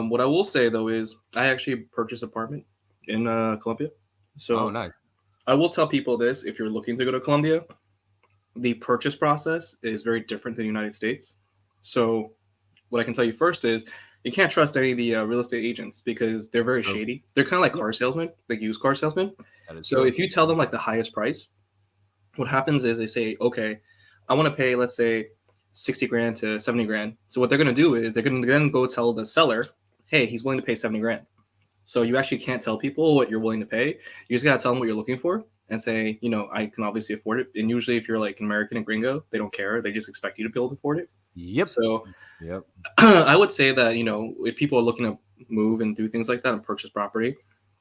What I will say though is I actually purchased an apartment in Colombia. Oh, So nice. I will tell people this: if you're looking to go to Colombia, the purchase process is very different than the United States. So what I can tell you first is you can't trust any of the real estate agents because they're very True. shady. They're kind of like Yep. car salesmen, like used car salesmen. That is So true. if you tell them like the highest price, what happens is they say, okay, I want to pay, let's say, 60 grand to 70 grand. So what they're going to do is they're going to then go tell the seller, hey, he's willing to pay 70 grand. So you actually can't tell people what you're willing to pay. You just got to tell them what you're looking for and say, I can obviously afford it. And usually if you're like an American and gringo, they don't care. They just expect you to be able to afford it. Yep. So Yep. I would say that, if people are looking to move and do things like that and purchase property,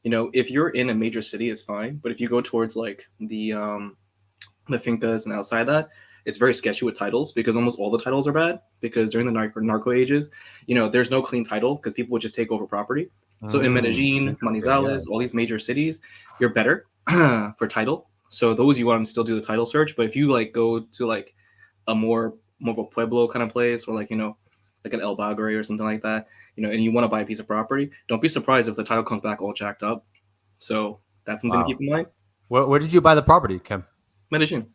if you're in a major city, it's fine. But if you go towards like the fincas and outside that, it's very sketchy with titles because almost all the titles are bad because during the narco ages, there's no clean title because people would just take over property. So in Medellin, Interesting. Yeah. Manizales, all these major cities, you're better for title. So those you want to still do the title search. But if you like go to like a more of a pueblo kind of place or like like an El Bagre or something like that, and you want to buy a piece of property, don't be surprised if the title comes back all jacked up. So that's something to keep in mind. Where did you buy the property, Kim? Medellin.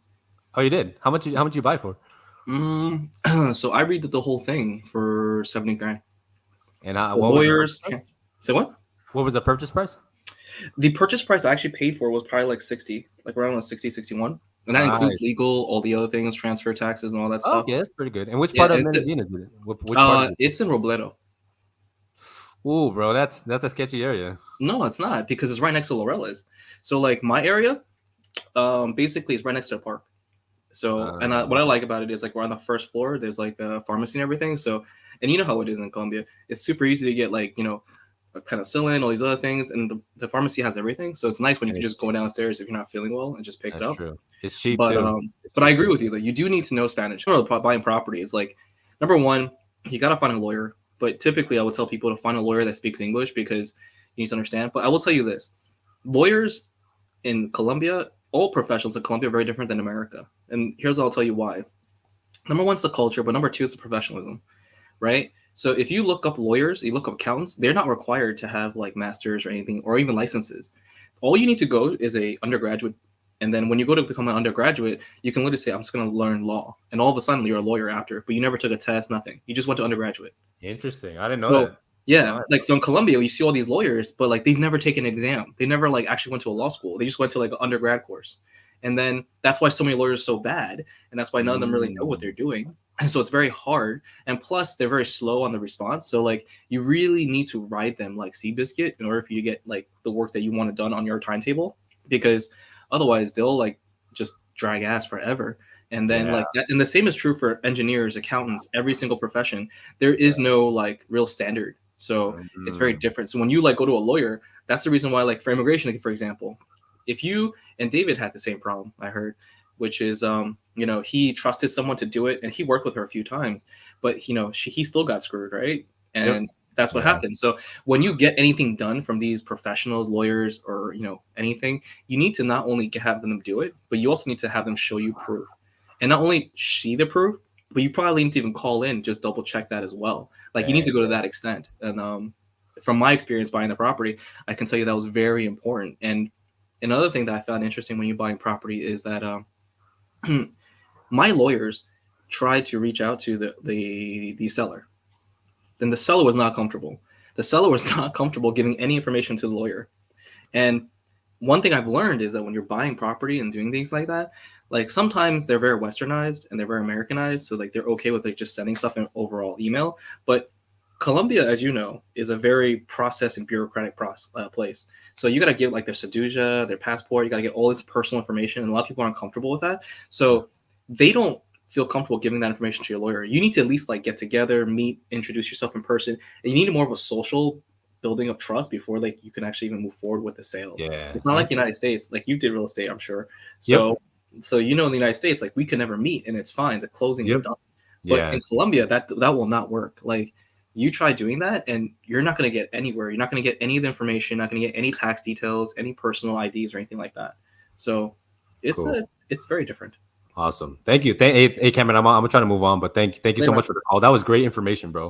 Oh, you did. How much you buy for? So I redid the whole thing for 70 grand. And So lawyers. Say what? What was the purchase price? The purchase price I actually paid for was probably like 60, like around 60, 61. And that includes legal, all the other things, transfer taxes and all that stuff. Yeah, that's pretty good. And which part of Medellin is it? Which part is it? It's in Robledo. Ooh, bro, that's a sketchy area. No, it's not because it's right next to Laureles. So like my area, basically it's right next to a park. So what I like about it is like we're on the first floor. There's like a pharmacy and everything. So and you know how it is in Colombia. It's super easy to get like penicillin, all these other things, and the pharmacy has everything. So it's nice when you can just go downstairs if you're not feeling well and just pick it up. True. It's cheap but, too. But I agree with you though. You do need to know Spanish. Buying property, it's like number one, you gotta find a lawyer. But typically, I would tell people to find a lawyer that speaks English because you need to understand. But I will tell you this: lawyers in Colombia, all professionals in Colombia, are very different than America. And here's what I'll tell you why. Number one is the culture, but number two is the professionalism, right? So if you look up lawyers, you look up accountants, they're not required to have like masters or anything, or even licenses. All you need to go is a undergraduate. And then when you go to become an undergraduate, you can literally say, I'm just going to learn law. And all of a sudden you're a lawyer after, but you never took a test, nothing. You just went to undergraduate. Interesting. I didn't know that. Yeah. Like, so in Colombia, you see all these lawyers, but like they've never taken an exam. They never like actually went to a law school. They just went to like an undergrad course. And then that's why so many lawyers are so bad. And that's why none of them really know what they're doing. And so it's very hard. And plus they're very slow on the response. So like you really need to ride them like Seabiscuit in order for you to get like the work that you want done on your timetable, because otherwise they'll like just drag ass forever. And then like that, and the same is true for engineers, accountants, every single profession. There is no like real standard. So it's very different. So when you like go to a lawyer, that's the reason why, like for immigration, for example, if you and David had the same problem, I heard, which is, he trusted someone to do it and he worked with her a few times, but he still got screwed. Right. And that's what happened. So when you get anything done from these professionals, lawyers, or, anything, you need to not only have them do it, but you also need to have them show you proof. And not only see the proof, but you probably need to even call in, just double check that as well. Like you need to go to that extent. And from my experience buying the property, I can tell you that was very important. And another thing that I found interesting when you're buying property is that my lawyers tried to reach out to the seller. Then the seller was not comfortable. The seller was not comfortable giving any information to the lawyer. And one thing I've learned is that when you're buying property and doing things like that, like sometimes they're very westernized and they're very Americanized. So like they're okay with like just sending stuff in overall email. But Colombia, as you know, is a very process and bureaucratic place. So you got to get like their Seduja, their passport. You got to get all this personal information. And a lot of people aren't comfortable with that. So they don't feel comfortable giving that information to your lawyer. You need to at least like get together, meet, introduce yourself in person. And you need more of a social building of trust before like you can actually even move forward with the sale. Yeah. It's not like the United States. Like you did real estate, I'm sure. So So in the United States, like we could never meet and it's fine. The closing is done. But in Colombia, that will not work. Like you try doing that and you're not going to get anywhere. You're not going to get any of the information, not going to get any tax details, any personal IDs or anything like that. So it's very different. Awesome. Thank you. Hey, Cameron, I'm trying to move on, but thank you so much for the call. That was great information, bro.